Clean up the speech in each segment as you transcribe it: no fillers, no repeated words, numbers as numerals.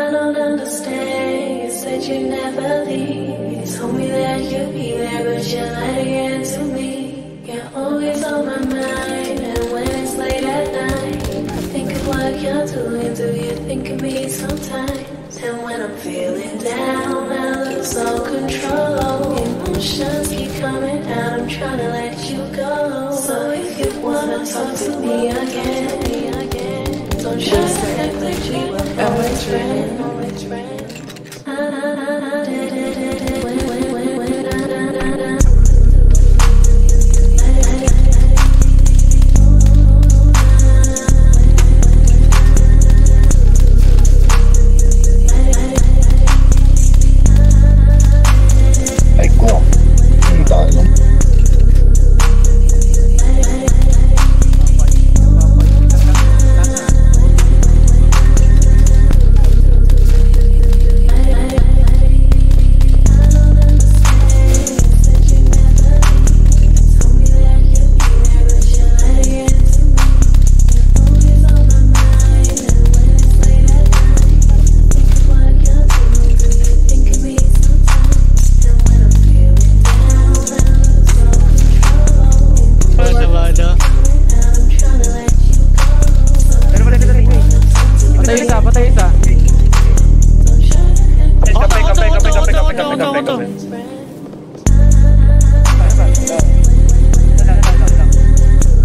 I don't understand. You said you'd never leave. You told me that you'd be there, but you lied again to me. You're always on my mind, and when it's late at night, I think of what you're doing. Do you think of me sometimes? And when I'm feeling down, I lose all control. Emotions keep coming out, I'm trying to let you go. So if you wanna talk to me again, don't try to act like we were always friends. Patay isa.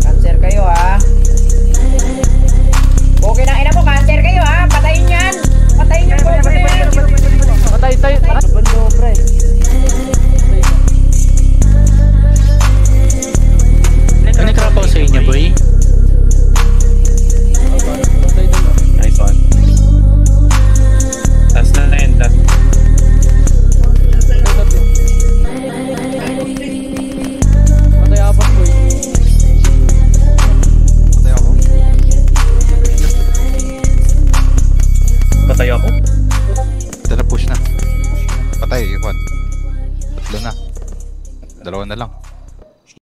Cancer kayo ha. Okay na ina mo, cancer kayo ha. Patayin yan. Patayin yan po. Patay tayo. Bando pre. Ano nagkrapaw sa inyo boy? iPhone. Tas na na yun. Patay apat boy. Patay ako? Patay ako? Ito na push na. Patay, Juan. Tatlo na. Dalawa na lang.